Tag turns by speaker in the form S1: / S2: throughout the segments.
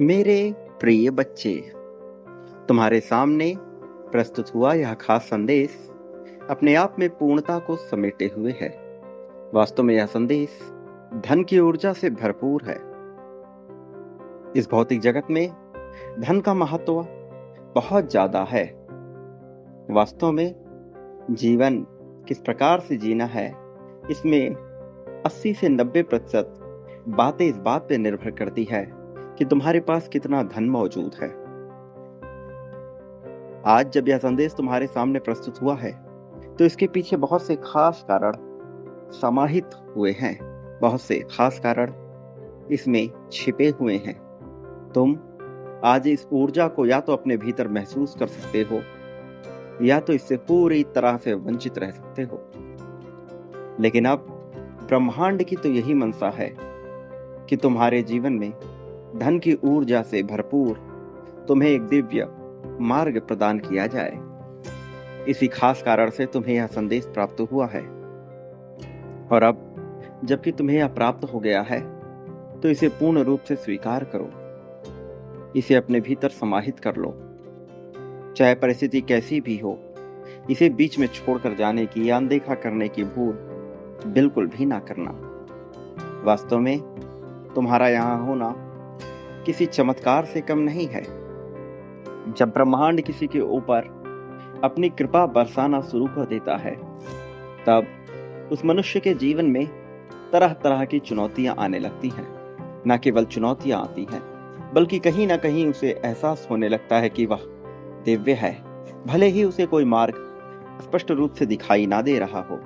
S1: मेरे प्रिय बच्चे, तुम्हारे सामने प्रस्तुत हुआ यह खास संदेश अपने आप में पूर्णता को समेटे हुए है। वास्तव में यह संदेश धन की ऊर्जा से भरपूर है। इस भौतिक जगत में धन का महत्व बहुत ज्यादा है। वास्तव में जीवन किस प्रकार से जीना है, इसमें 80 से 90% बातें इस बात पर निर्भर करती है कि तुम्हारे पास कितना धन मौजूद है। आज जब यह संदेश तुम्हारे सामने प्रस्तुत हुआ है तो इसके पीछे बहुत से खास कारण समाहित हुए हैं। बहुत से खास कारण इसमें छिपे हुए हैं। तुम आज इस ऊर्जा को या तो अपने भीतर महसूस कर सकते हो या तो इससे पूरी तरह से वंचित रह सकते हो। लेकिन अब ब्रह्मांड की तो यही मंशा है कि तुम्हारे जीवन में धन की ऊर्जा से भरपूर तुम्हें एक दिव्य मार्ग प्रदान किया जाए। इसी खास कारण से तुम्हें यह संदेश प्राप्त हुआ है। और अब जबकि तुम्हें यह प्राप्त हो गया है तो इसे पूर्ण रूप से स्वीकार करो। इसे अपने भीतर समाहित कर लो। चाहे परिस्थिति कैसी भी हो, इसे बीच में छोड़कर जाने की या अनदेखा करने की भूल बिल्कुल भी ना करना। वास्तव में तुम्हारा यहाँ होना किसी चमत्कार से कम नहीं है। जब ब्रह्मांड किसी के ऊपर अपनी कृपा बरसाना शुरू कर देता है, तब उस मनुष्य के जीवन में तरह तरह की चुनौतियां आने लगती हैं। न केवल चुनौतियां आती हैं, बल्कि कहीं ना कहीं उसे एहसास होने लगता है कि वह दिव्य है, भले ही उसे कोई मार्ग स्पष्ट रूप से दिखाई ना दे रहा हो।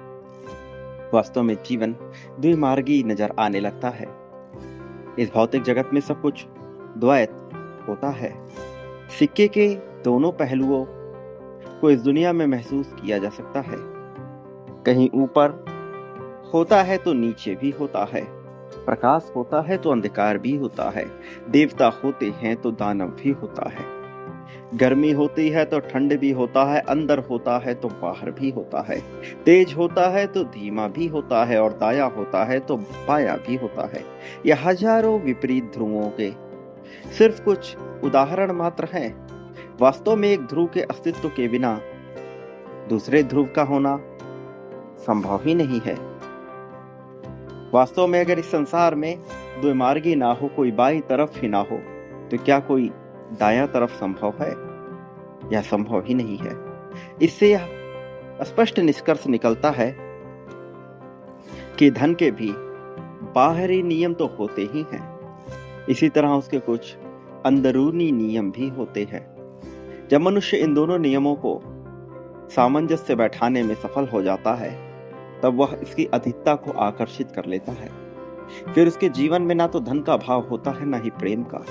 S1: वास्तव में जीवन द्विमार्गी नजर आने लगता है। इस भौतिक जगत में सब कुछ द्वैत होता है। सिक्के के दोनों पहलुओं को इस दुनिया में महसूस किया जा सकता है। कहीं ऊपर होता है तो नीचे भी होता है, प्रकाश होता है तो अंधकार भी होता है, देवता होते हैं तो दानव भी होता है, गर्मी होती है तो ठंड भी होता है, अंदर होता है तो बाहर भी होता है, तेज होता है तो धीमा भी होता है और दाया होता है तो बाया भी होता है। यह हजारों विपरीत ध्रुवों के सिर्फ कुछ उदाहरण मात्र हैं। वास्तव में एक ध्रुव के अस्तित्व के बिना दूसरे ध्रुव का होना संभव ही नहीं है। वास्तव में अगर इस संसार में द्विमार्गी ना हो, कोई बाईं तरफ ही ना हो, तो क्या कोई दायां तरफ संभव है? यह संभव ही नहीं है। इससे यह स्पष्ट निष्कर्ष निकलता है कि धन के भी बाहरी नियम तो होते ही हैं, इसी तरह उसके कुछ अंदरूनी नियम भी होते हैं। जब मनुष्य इन दोनों नियमों को सामंजस्य बैठाने में सफल हो जाता है, तब वह इसकी अधिकता को आकर्षित कर लेता है। फिर उसके जीवन में ना तो धन का भाव होता है, ना ही प्रेम का,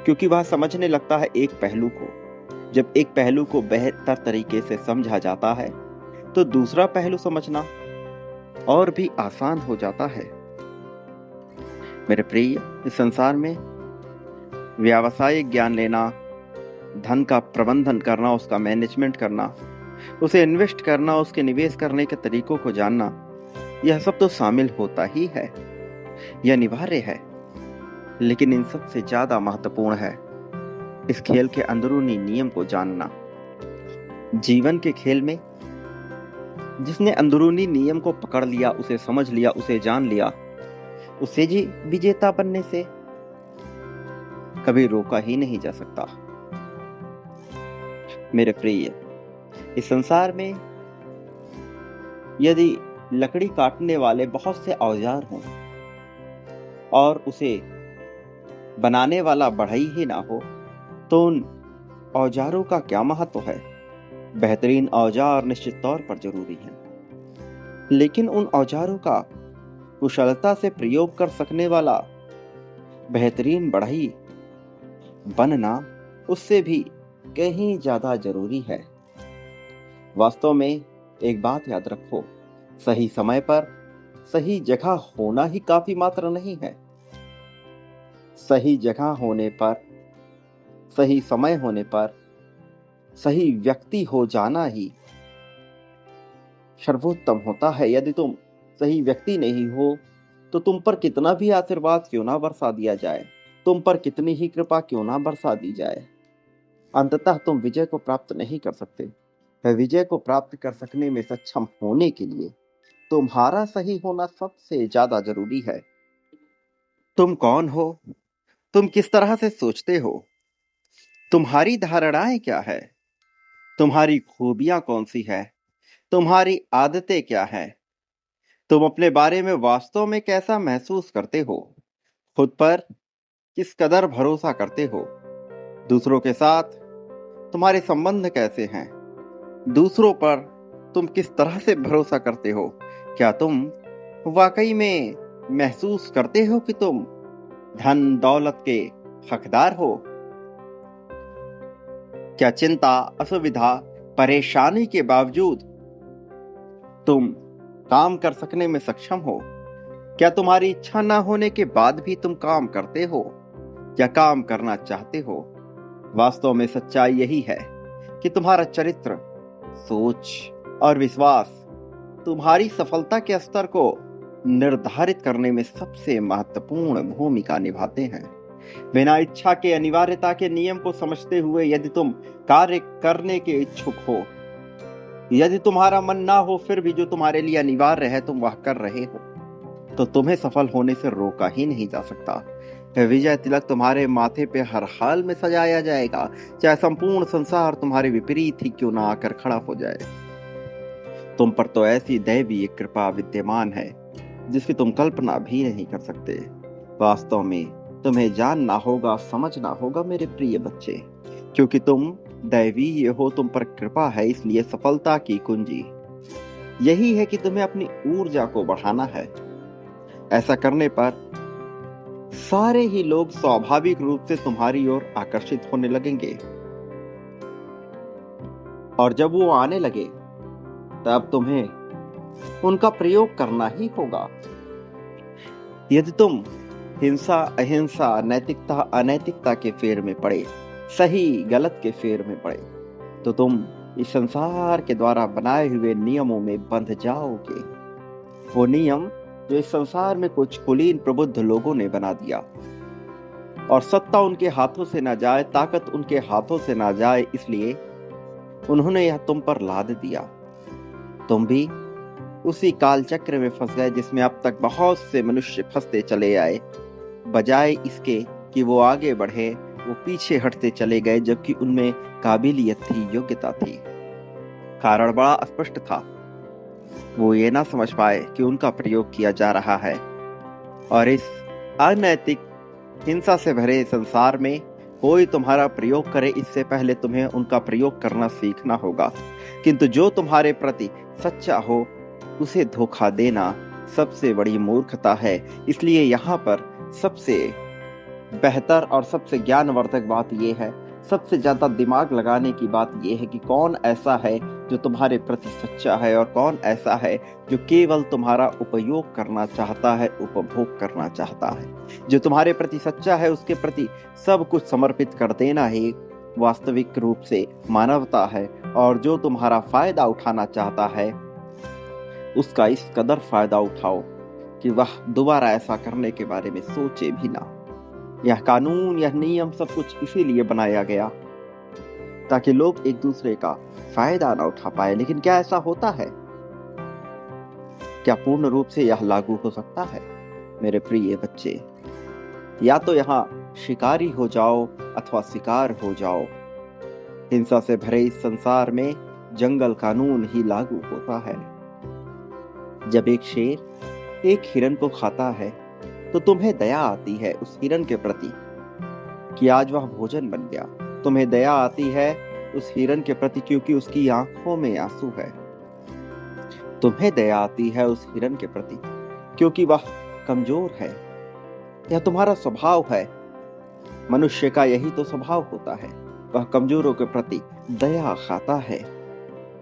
S1: क्योंकि वह समझने लगता है एक पहलू को। जब एक पहलू को बेहतर तरीके से समझा जाता है तो दूसरा पहलू समझना और भी आसान हो जाता है। मेरे प्रिय, इस संसार में व्यावसायिक ज्ञान लेना, धन का प्रबंधन करना, उसका मैनेजमेंट करना, उसे इन्वेस्ट करना, उसके निवेश करने के तरीकों को जानना, यह सब तो शामिल होता ही है, यह अनिवार्य है। लेकिन इन सब से ज्यादा महत्वपूर्ण है इस खेल के अंदरूनी नियम को जानना। जीवन के खेल में जिसने अंदरूनी नियम को पकड़ लिया, उसे समझ लिया, उसे जान लिया, उसे जी विजेता बनने से कभी रोका ही नहीं जा सकता। मेरे प्रिय, इस संसार में यदि लकड़ी काटने वाले बहुत से औजार हों और उसे बनाने वाला बढ़ई ही ना हो, तो उन औजारों का क्या महत्व है? बेहतरीन औजार निश्चित तौर पर जरूरी है, लेकिन उन औजारों का कुशलता से प्रयोग कर सकने वाला बेहतरीन बढ़ई बनना उससे भी कहीं ज्यादा जरूरी है। वास्तव में एक बात याद रखो, सही समय पर सही जगह होना ही काफी मात्र नहीं है। सही जगह होने पर, सही समय होने पर सही व्यक्ति हो जाना ही सर्वोत्तम होता है। यदि तुम सही व्यक्ति नहीं हो तो तुम पर कितना भी आशीर्वाद क्यों ना बरसा दिया जाए, तुम पर कितनी ही कृपा क्यों ना बरसा दी जाए, अंततः तुम विजय को प्राप्त नहीं कर सकते। विजय को प्राप्त कर सकने में सक्षम होने के लिए तुम्हारा सही होना सबसे ज्यादा जरूरी है। तुम कौन हो? तुम किस तरह से सोचते हो? तुम्हारी धारणाएं क्या है? तुम्हारी खूबियां कौन सी है? तुम्हारी आदतें क्या है? तुम अपने बारे में वास्तव में कैसा महसूस करते हो? खुद पर किस कदर भरोसा करते हो? दूसरों के साथ तुम्हारे संबंध कैसे हैं? दूसरों पर तुम किस तरह से भरोसा करते हो? क्या तुम वाकई में महसूस करते हो कि तुम धन दौलत के हकदार हो? क्या चिंता, असुविधा, परेशानी के बावजूद तुम काम कर सकने में सक्षम हो? क्या तुम्हारी इच्छा ना होने के बाद भी तुम काम करते हो या काम करना चाहते हो? वास्तव में सच्चाई यही है कि तुम्हारा चरित्र, सोच और विश्वास तुम्हारी सफलता के स्तर को निर्धारित करने में सबसे महत्वपूर्ण भूमिका निभाते हैं। बिना इच्छा के अनिवार्यता के नियम को समझते हुए यदि तुम कार्य करने के इच्छुक हो, यदि तुम्हारा मन ना हो फिर भी जो तुम्हारे लिए अनिवार्य है तुम वह कर रहे हो, तो तुम्हें सफल होने से रोका ही नहीं जा सकता। विजय तिलक तुम्हारे माथे पे हर हाल में सजाया जाएगा, चाहे संपूर्ण संसार तुम्हारे विपरीत ही क्यों ना आकर खड़ा हो जाए। तुम पर तो ऐसी दैवीय कृपा विद्यमान है जिसकी तुम कल्पना भी नहीं कर सकते। वास्तव में तुम्हें जानना होगा, समझना होगा मेरे प्रिय बच्चे, क्योंकि तुम दैवीय हो, तुम पर कृपा है, इसलिए सफलता की कुंजी यही है कि तुम्हें अपनी ऊर्जा को बढ़ाना है। ऐसा करने पर सारे ही लोग स्वाभाविक रूप से तुम्हारी ओर आकर्षित होने लगेंगे, और जब वो आने लगे तब तुम्हें उनका प्रयोग करना ही होगा। यदि तुम हिंसा, अहिंसा, नैतिकता, अनैतिकता के फेर में पड़े, सही गलत के फेर में पड़े, तो तुम इस संसार के द्वारा बनाए हुए नियमों में बंध जाओगे। वो नियम जो इस संसार में कुछ कुलीन प्रबुद्ध लोगों ने बना दिया, और सत्ता उनके हाथों से ना जाए, ताकत उनके हाथों से ना जाए, इसलिए उन्होंने यह तुम पर लाद दिया। तुम भी उसी काल चक्र में फंस गए जिसमें अब तक बहुत से मनुष्य फंसते चले आए। बजाय इसके कि वो आगे बढ़े, वो पीछे हटते चले गए, जबकि उनमें काबिलियत थी, योग्यता थी। कारण बड़ा स्पष्ट था, वो ये ना समझ पाए कि उनका प्रयोग किया जा रहा है, और इस अनैतिक हिंसा से भरे संसार में कोई तुम्हारा प्रयोग करे इससे पहले तुम्हें उनका प्रयोग करना सीखना होगा। किंतु जो तुम्हारे प्रति सच्चा हो उसे धोखा देना सबसे बड़ी मूर्खता है। इसलिए यहाँ पर सबसे बेहतर और सबसे ज्ञानवर्धक बात यह है, सबसे ज्यादा दिमाग लगाने की बात यह है कि कौन ऐसा है जो तुम्हारे प्रति सच्चा है और कौन ऐसा है जो केवल तुम्हारा उपयोग करना चाहता है, उपभोग करना चाहता है। जो तुम्हारे प्रति सच्चा है उसके प्रति सब कुछ समर्पित कर देना ही वास्तविक रूप से मानवता है, और जो तुम्हारा फायदा उठाना चाहता है उसका इस कदर फायदा उठाओ कि वह दोबारा ऐसा करने के बारे में सोचे भी ना। यह कानून, यह नियम सब कुछ इसीलिए बनाया गया ताकि लोग एक दूसरे का फायदा ना उठा पाए। लेकिन क्या ऐसा होता है? क्या पूर्ण रूप से यह लागू हो सकता है? मेरे प्रिय बच्चे, या तो यहाँ शिकारी हो जाओ अथवा शिकार हो जाओ। हिंसा से भरे इस संसार में जंगल कानून ही लागू होता है। जब एक शेर एक हिरन को खाता है तो तुम्हें दया आती है उस हिरन के प्रति कि आज वह भोजन बन गया। तुम्हें दया आती है उस हिरन के प्रति क्योंकि उसकी आंखों में आंसू है। तुम्हें दया आती है उस हिरन के प्रति क्योंकि वह कमजोर है। यह तुम्हारा स्वभाव है। मनुष्य का यही तो स्वभाव होता है, वह कमजोरों के प्रति दया खाता है,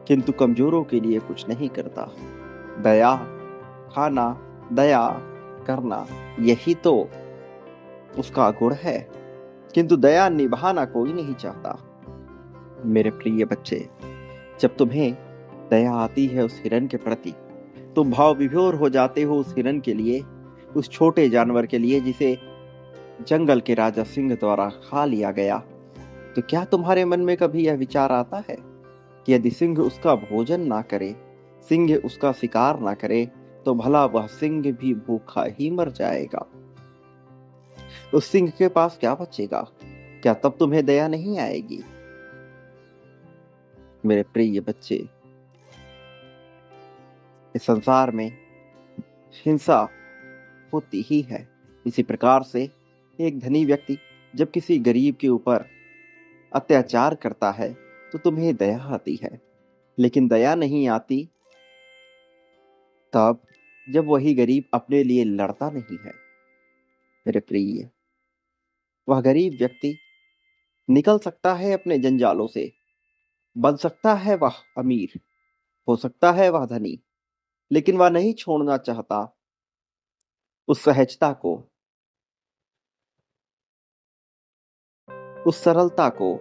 S1: किंतु कमजोरों के लिए कुछ नहीं करता। दया खाना, दया करना, यही तो उसका गुण है, किंतु दया निभाना कोई नहीं चाहता। मेरे प्रिय बच्चे, जब तुम्हें दया आती है उस हिरन के प्रति, तुम भाव विभोर हो जाते हो उस हिरन के लिए, उस छोटे जानवर के लिए जिसे जंगल के राजा सिंह द्वारा खा लिया गया, तो क्या तुम्हारे मन में कभी यह विचार आता है कि यदि सिंह उसका भोजन ना करे, सिंह उसका शिकार ना करे, तो भला वह सिंह भी भूखा ही मर जाएगा? उस सिंह के पास क्या बचेगा? क्या तब तुम्हें दया नहीं आएगी? मेरे प्रिय बच्चे, इस संसार में हिंसा होती ही है। इसी प्रकार से एक धनी व्यक्ति जब किसी गरीब के ऊपर अत्याचार करता है तो तुम्हें दया आती है, लेकिन दया नहीं आती तब जब वही गरीब अपने लिए लड़ता नहीं है। मेरे प्रिय, वह गरीब व्यक्ति निकल सकता है अपने जंजालों से, बन सकता है वह अमीर, हो सकता है वह धनी, लेकिन वह नहीं छोड़ना चाहता उस सहजता को, उस सरलता को,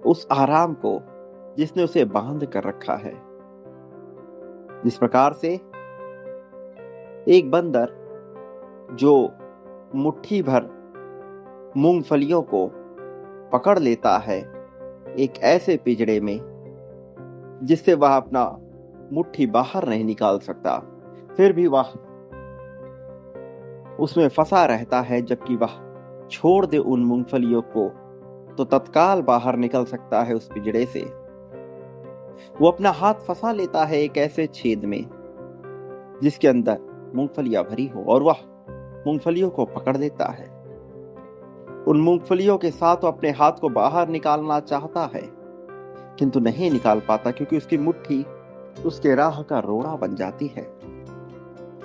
S1: उस आराम को जिसने उसे बांध कर रखा है। जिस प्रकार से एक बंदर जो मुट्ठी भर मूंगफलियों को पकड़ लेता है एक ऐसे पिंजड़े में जिससे वह अपना मुट्ठी बाहर नहीं निकाल सकता, फिर भी वह उसमें फंसा रहता है, जबकि वह छोड़ दे उन मूंगफलियों को तो तत्काल बाहर निकल सकता है उस पिंजड़े से। वो अपना हाथ फंसा लेता है एक ऐसे छेद में जिसके अंदर मूंगफलियां भरी हो, और वह मूंगफलियों को पकड़ लेता है। उन मूंगफलियों के साथ वो अपने हाथ को बाहर निकालना चाहता है, किंतु नहीं निकाल पाता, क्योंकि उसकी मुट्ठी उसके राह का रोड़ा बन जाती है।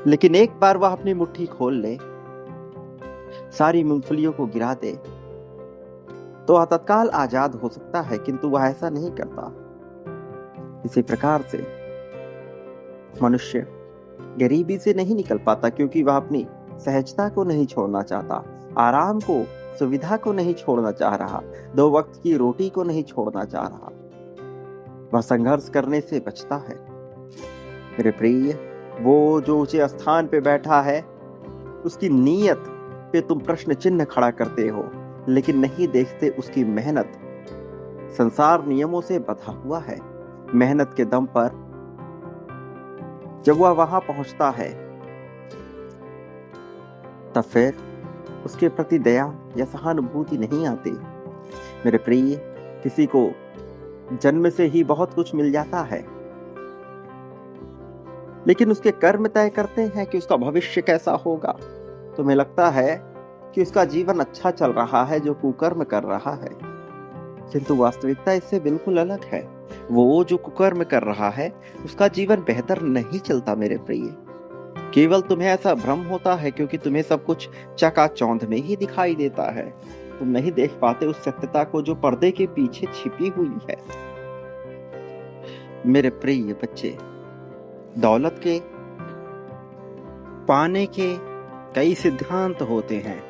S1: लेकिन एक बार वह अपनी मुट्ठी खोल ले, सारी मूंगफलियों को गिरा दे, तो वह तत्काल आजाद हो सकता है, किंतु वह ऐसा नहीं करता। इसी प्रकार से मनुष्य गरीबी से नहीं निकल पाता, क्योंकि वह अपनी सहजता को नहीं छोड़ना चाहता, आराम को, सुविधा को नहीं छोड़ना चाह रहा, 2 वक्त की रोटी को नहीं छोड़ना चाह रहा। वह संघर्ष करने से बचता है। मेरे प्रिय, वो जो ऊंचे स्थान पे बैठा है उसकी नीयत पे तुम प्रश्न चिन्ह खड़ा करते हो, लेकिन नहीं देखते उसकी मेहनत संसार नियमों से बंधा हुआ है। मेहनत के दम पर जब वह वहां पहुंचता है तब फिर उसके प्रति दया या सहानुभूति नहीं आती। मेरे प्रिय, किसी को जन्म से ही बहुत कुछ मिल जाता है, लेकिन उसके कर्म तय करते हैं कि उसका भविष्य कैसा होगा। तुम्हें लगता है कि उसका जीवन अच्छा चल रहा है जो कुकर्म कर रहा है, किंतु वास्तविकता इससे बिल्कुल अलग है। वो जो कुकर्म कर रहा है उसका जीवन बेहतर नहीं चलता। मेरे प्रिय, केवल तुम्हें ऐसा भ्रम होता है क्योंकि तुम्हें सब कुछ चकाचौंध में ही दिखाई देता है। तुम नहीं देख पाते उस सत्यता को जो पर्दे के पीछे छिपी हुई है। मेरे प्रिय बच्चे, दौलत के पाने के कई सिद्धांत होते हैं,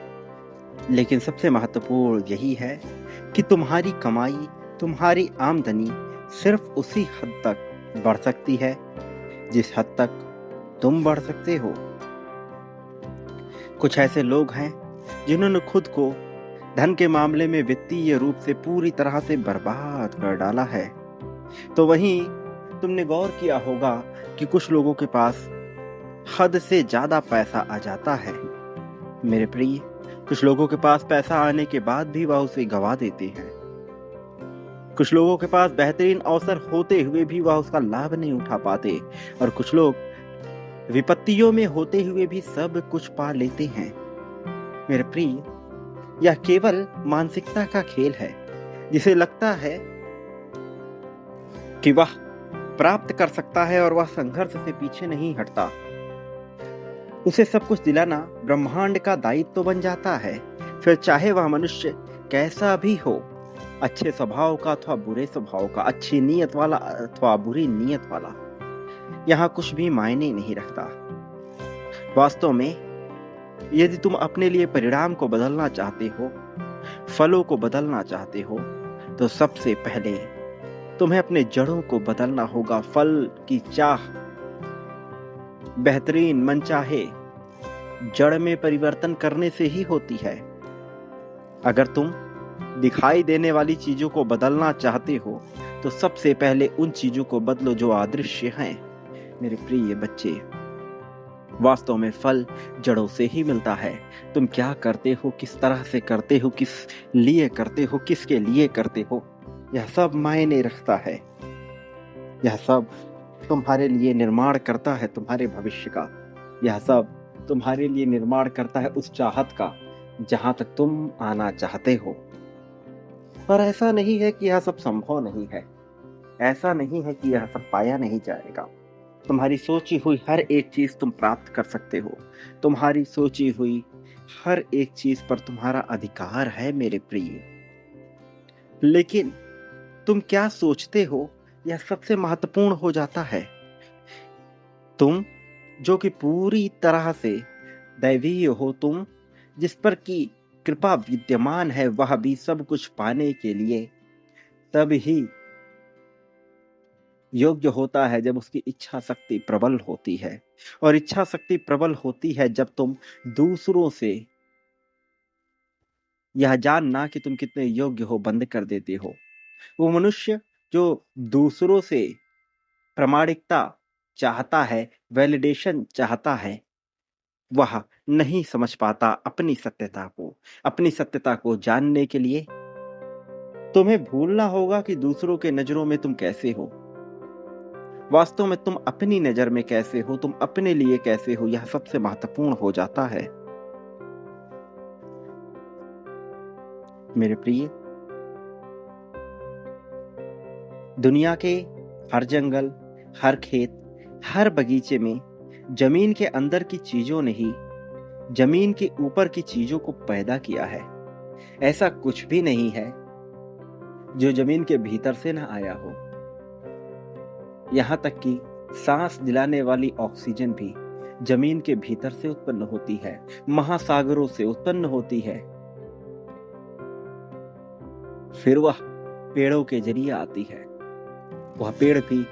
S1: लेकिन सबसे महत्वपूर्ण यही है कि तुम्हारी कमाई, तुम्हारी आमदनी सिर्फ उसी हद तक बढ़ सकती है जिस हद तक तुम बढ़ सकते हो। कुछ ऐसे लोग हैं जिन्होंने खुद को धन के मामले में वित्तीय रूप से पूरी तरह से बर्बाद कर डाला है। तो वहीं तुमने गौर किया होगा कि कुछ लोगों के पास हद से ज्यादा पैसा आ जाता है। मेरे प्रिय, कुछ लोगों के पास पैसा आने के बाद भी वह उसे गंवा देते हैं। कुछ लोगों के पास बेहतरीन अवसर होते हुए भी वह उसका लाभ नहीं उठा पाते, और कुछ लोग विपत्तियों में होते हुए भी सब कुछ पा लेते हैं। मेरे प्रिय, यह केवल मानसिकता का खेल है, जिसे लगता है कि वह प्राप्त कर सकता है और वह संघर्ष से पीछे नहीं हटता। उसे सब कुछ दिलाना ब्रह्मांड का दायित्व बन जाता है, फिर चाहे वह मनुष्य कैसा भी हो, अच्छे स्वभाव का अथवा बुरे स्वभाव का, अच्छी नीयत वाला अथवा बुरी नीयत वाला, यहाँ कुछ भी मायने नहीं रखता। वास्तव में यदि तुम अपने लिए परिणाम को बदलना चाहते हो, फलों को बदलना चाहते हो, तो सबसे पहले तुम्हें अपने जड़ों को बदलना होगा। फल की चाह, बेहतरीन मनचाहे जड़ में परिवर्तन करने से ही होती है। अगर तुम दिखाई देने वाली चीजों को बदलना चाहते हो तो सबसे पहले उन चीजों को बदलो जो अदृश्य हैं। मेरे प्रिय बच्चे, वास्तव में फल जड़ों से ही मिलता है। तुम क्या करते हो, किस तरह से करते हो, किस लिए करते हो, किसके लिए करते हो, यह सब मायने रखता है। यह सब तुम्हारे लिए निर्माण करता है तुम्हारे भविष्य का। यह सब तुम्हारे लिए निर्माण करता है उस चाहत का जहां तक तुम आना चाहते हो। पर ऐसा नहीं है कि यह सब संभव नहीं है। ऐसा नहीं है कि यह सब पाया नहीं जाएगा। तुम्हारी सोची हुई हर एक चीज तुम प्राप्त कर सकते हो। तुम्हारी सोची हुई हर एक चीज पर तुम्हारा अधिकार है मेरे प्रिय। लेकिन तुम क्या सोचते हो, यह सबसे महत्वपूर्ण हो जाता है। तुम जो कि पूरी तरह से दैवीय हो, तुम जिस पर की कृपा विद्यमान है, वह भी सब कुछ पाने के लिए तब ही योग्य होता है जब उसकी इच्छा शक्ति प्रबल होती है। और इच्छा शक्ति प्रबल होती है जब तुम दूसरों से यह जानना कि तुम कितने योग्य हो बंद कर देते हो। वो मनुष्य जो दूसरों से प्रामाणिकता चाहता है, वैलिडेशन चाहता है, वह नहीं समझ पाता अपनी सत्यता को। अपनी सत्यता को जानने के लिए तुम्हें भूलना होगा कि दूसरों के नजरों में तुम कैसे हो। वास्तव में तुम अपनी नजर में कैसे हो, तुम अपने लिए कैसे हो, यह सबसे महत्वपूर्ण हो जाता है मेरे प्रिय। दुनिया के हर जंगल, हर खेत, हर बगीचे में जमीन के अंदर की चीजों ने ही जमीन के ऊपर की चीजों को पैदा किया है। ऐसा कुछ भी नहीं है जो जमीन के भीतर से न आया हो। यहां तक कि सांस दिलाने वाली ऑक्सीजन भी जमीन के भीतर से उत्पन्न होती है, महासागरों से उत्पन्न होती है, फिर वह पेड़ों के जरिए आती है। वह पेड़ भी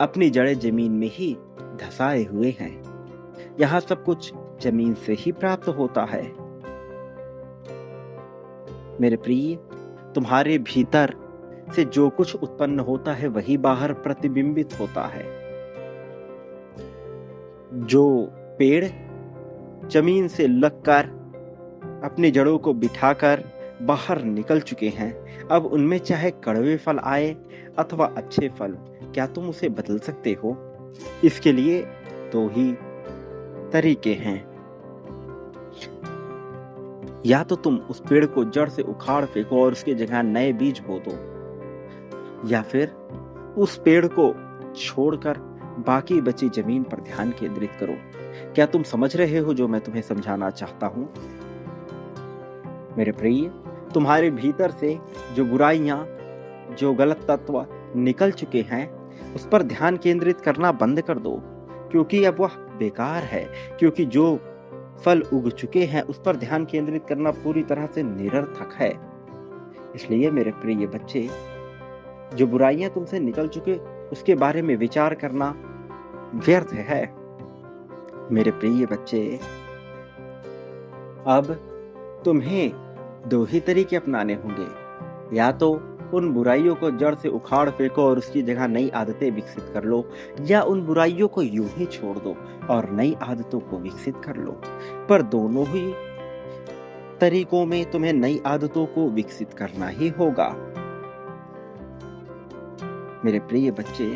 S1: अपनी जड़ें जमीन में ही धंसाए हुए हैं। यह सब कुछ जमीन से ही प्राप्त होता है मेरे प्रिय। तुम्हारे भीतर से जो कुछ उत्पन्न होता है वही बाहर प्रतिबिंबित होता है। जो पेड़ जमीन से लगकर अपनी जड़ों को बिठाकर बाहर निकल चुके हैं, अब उनमें चाहे कड़वे फल आए अथवा अच्छे फल, क्या तुम उसे बदल सकते हो? इसके लिए दो ही तरीके हैं। या तो तुम उस पेड़ को जड़ से उखाड़ फेंको और उसकी जगह नए बीज बो दो, या फिर उस पेड़ को छोड़कर बाकी बची जमीन पर ध्यान केंद्रित करो। क्या तुम समझ रहे हो जो मैं तुम्हें समझाना चाहता हूं मेरे प्रिय? तुम्हारे भीतर से जो बुराइयां, जो गलत तत्व निकल चुके हैं, उस पर ध्यान केंद्रित करना बंद कर दो, क्योंकि अब वह बेकार है। क्योंकि जो फल उग चुके हैं उस पर ध्यान केंद्रित करना पूरी तरह से निरर्थक है। इसलिए मेरे प्रिय बच्चे, जो बुराइयां तुमसे निकल चुके उसके बारे में विचार करना व्यर्थ है मेरे प्रिय बच्चे। अब तुम्हें दो ही तरीके अपनाने होंगे। या तो उन बुराइयों को जड़ से उखाड़ फेंको और उसकी जगह नई आदतें विकसित कर लो, या उन बुराइयों को यूं ही छोड़ दो और नई आदतों को विकसित कर लो। पर दोनों ही तरीकों में तुम्हें नई आदतों को विकसित करना ही होगा मेरे प्रिय बच्चे।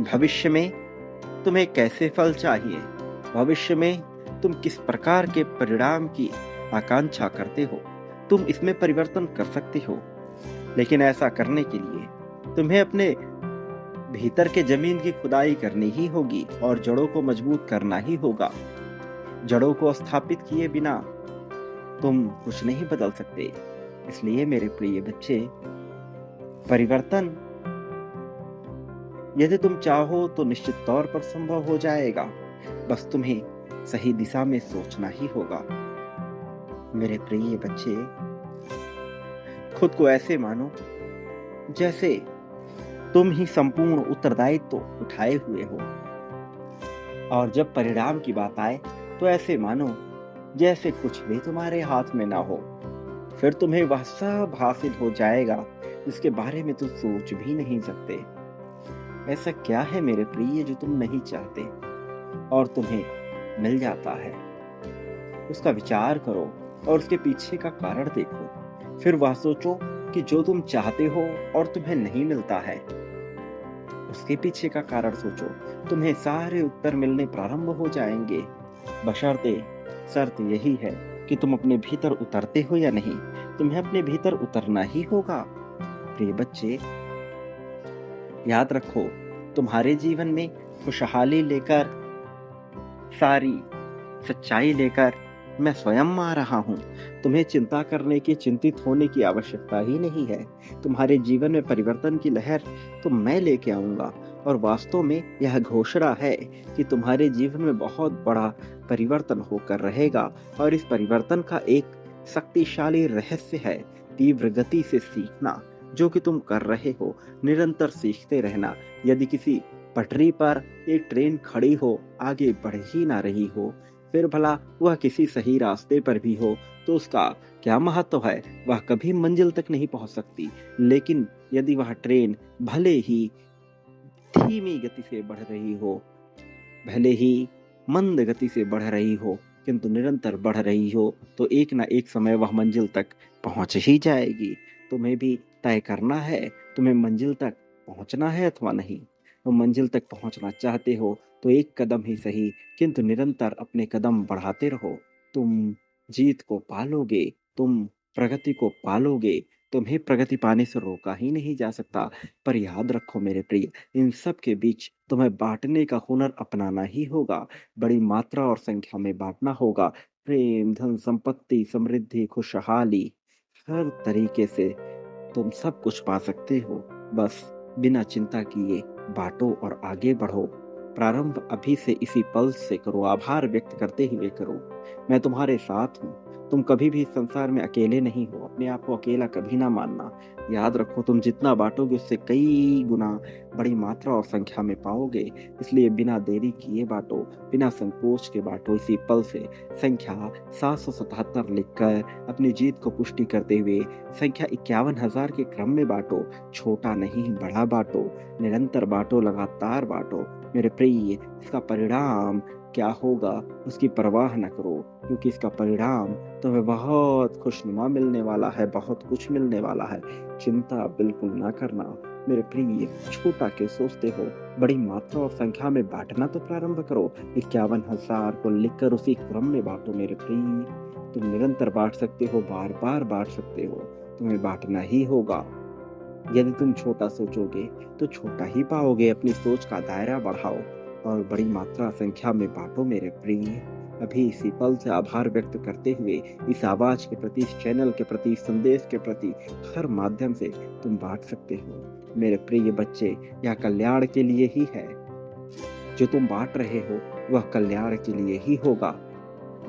S1: भविष्य में तुम्हें कैसे फल चाहिए, भविष्य में तुम किस प्रकार के परिणाम की आकांक्षा करते हो, तुम इसमें परिवर्तन कर सकते हो। लेकिन ऐसा करने के लिए तुम्हें अपने भीतर के जमीन की खुदाई करनी ही होगी और जड़ों को मजबूत करना ही होगा। जड़ों को स्थापित किए बिना तुम कुछ नहीं बदल सकते। इसलिए मेरे प्रिय बच्चे, परिवर्तन यदि तुम चाहो तो निश्चित तौर पर संभव हो जाएगा। बस तुम्हें सही दिशा में सोचना ही होगा मेरे प्रिय बच्चे। खुद को ऐसे मानो जैसे तुम ही संपूर्ण उत्तरदायित्व उठाए हुए हो। और जब परिणाम की बात आए तो ऐसे मानो जैसे कुछ भी तुम्हारे हाथ में ना हो। फिर तुम्हें वह सब हासिल हो जाएगा जिसके बारे में तुम सोच भी नहीं सकते। ऐसा क्या है मेरे प्रिय जो तुम नहीं चाहते और तुम्हें मिल जाता है? उसका विचार करो और उसके पीछे का कारण देखो। फिर वह सोचो कि जो तुम चाहते हो और तुम्हें नहीं मिलता है, उसके पीछे का कारण सोचो। तुम्हें सारे उत्तर मिलने प्रारंभ हो जाएंगे। बशर्ते शर्त यही है कि तुम अपने भीतर उतरते हो या नहीं। तुम्हें अपने भीतर उतरना ही होगा। प्रिय बच्चे, याद रखो, तुम्हारे जीवन में खुशहाली लेकर, सारी सच्चाई लेकर मैं स्वयं आ रहा हूँ। तुम्हें चिंता करने की, चिंतित होने की आवश्यकता ही नहीं है। तुम्हारे जीवन में परिवर्तन की लहर तो मैं लेके आऊंगा और वास्तव में यह घोषणा है कि तुम्हारे जीवन में बहुत बड़ा परिवर्तन होकर रहेगा। और इस परिवर्तन का एक शक्तिशाली रहस्य है तीव्र गति से सीखना। जो कि तुम कर रहे हो, निरंतर सीखते रहना। यदि किसी पटरी पर एक ट्रेन खड़ी हो, आगे बढ़ ही ना रही हो, फिर भला वह किसी सही रास्ते पर भी हो, तो उसका क्या महत्व है? वह कभी मंजिल तक नहीं पहुंच सकती। लेकिन यदि वह ट्रेन भले ही धीमी गति से बढ़ रही हो, भले ही मंद गति से बढ़ रही हो, किंतु निरंतर बढ़ रही हो, तो एक ना एक समय वह मंजिल तक पहुंच ही जाएगी। तुम्हें भी तय करना है, तुम्हें मंजिल तक पहुंचना है अथवा नहीं। तुम मंजिल तक पहुंचना चाहते हो तो एक कदम ही सही, किंतु निरंतर अपने कदम बढ़ाते रहो। तुम जीत को पालोगे, तुम प्रगति को पालोगे। तुम्हें प्रगति पाने से रोका ही नहीं जा सकता। पर याद रखो मेरे प्रिय, इन सब के बीच तुम्हें बांटने का हुनर अपनाना ही होगा। बड़ी मात्रा और संख्या में बांटना होगा। प्रेम, धन, संपत्ति, समृद्धि, खुशहाली, हर तरीके से तुम सब कुछ पा सकते हो। बस बिना चिंता किए बांटो और आगे बढ़ो। प्रारंभ अभी से इसी पल से करो। आभार व्यक्त करते हुए करो। मैं तुम्हारे साथ हूँ। तुम कभी भी इस संसार में अकेले नहीं हो। अपने आप को अकेला कभी ना मानना। याद रखो, तुम जितना बांटोगे उससे कई गुना बड़ी मात्रा और संख्या में पाओगे। इसलिए बिना देरी किए बांटो, बिना संकोच के बांटो। इसी पल से संख्या 777 लिखकर अपनी जीत को पुष्टि करते हुए संख्या 51,000 के क्रम में बांटो। छोटा नहीं, बड़ा बांटो। निरंतर बांटो, लगातार बांटो। मेरे प्रिय, इसका परिणाम क्या होगा उसकी परवाह न करो, क्योंकि इसका परिणाम तुम्हें बहुत खुशनुमा मिलने वाला है, बहुत कुछ मिलने वाला है। चिंता बिल्कुल ना करना मेरे प्रिय। छोटा क्यों सोचते हो? बड़ी मात्रा और संख्या में बांटना तो प्रारंभ करो। 51,000 को लिखकर उसी क्रम में बांटो मेरे प्रिय। तुम निरंतर बांट सकते हो, बार बार बांट सकते हो। तुम्हें बांटना ही होगा। यदि तुम छोटा सोचोगे तो छोटा ही पाओगे। अपनी सोच का दायरा बढ़ाओ और बड़ी मात्रा संख्या में बांटो मेरे प्रिय। अभी इसी पल से आभार व्यक्त करते हुए इस आवाज के प्रति, इस चैनल के प्रति, इस संदेश के प्रति हर माध्यम से तुम बांट सकते हो मेरे प्रिय बच्चे। यह कल्याण के लिए ही है। जो तुम बांट रहे हो वह कल्याण के लिए ही होगा।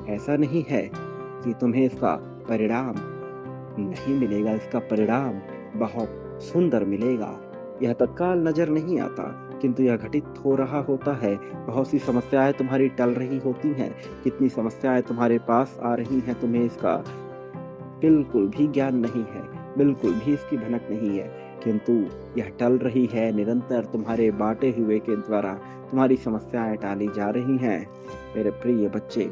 S1: ऐसा नहीं है कि तुम्हें इसका परिणाम नहीं मिलेगा। इसका परिणाम बहुत सुंदर मिलेगा। यह तत्काल नजर नहीं आता, किंतु यह घटित हो रहा होता है। बहुत सी समस्याएं तुम्हारी टल रही होती हैं। कितनी समस्याएं तुम्हारे पास आ रही हैं, तुम्हें इसका बिल्कुल भी ज्ञान नहीं है, बिल्कुल भी इसकी भनक नहीं है, किंतु यह टल रही है। निरंतर तुम्हारे बांटे हुए के द्वारा तुम्हारी समस्याएं टाली जा रही हैं। मेरे प्रिय बच्चे,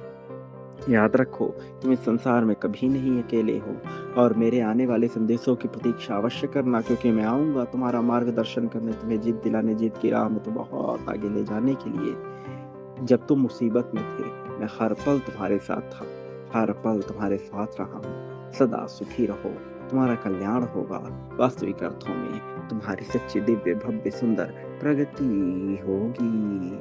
S1: याद रखो, तुम इस संसार में कभी नहीं अकेले हो। और मेरे आने वाले संदेशों की प्रतीक्षा अवश्य करना, क्योंकि मैं आऊंगा तुम्हारा मार्गदर्शन करने, तुम्हें जीत दिलाने, जीत की राह में तो बहुत आगे ले जाने के लिए। जब तुम मुसीबत में थे, मैं हर पल तुम्हारे साथ था, हर पल तुम्हारे साथ रहा हूँ। सदा सुखी रहो, तुम्हारा कल्याण होगा। वास्तविक अर्थों में तुम्हारी सच्ची, दिव्य, भव्य, सुंदर प्रगति होगी।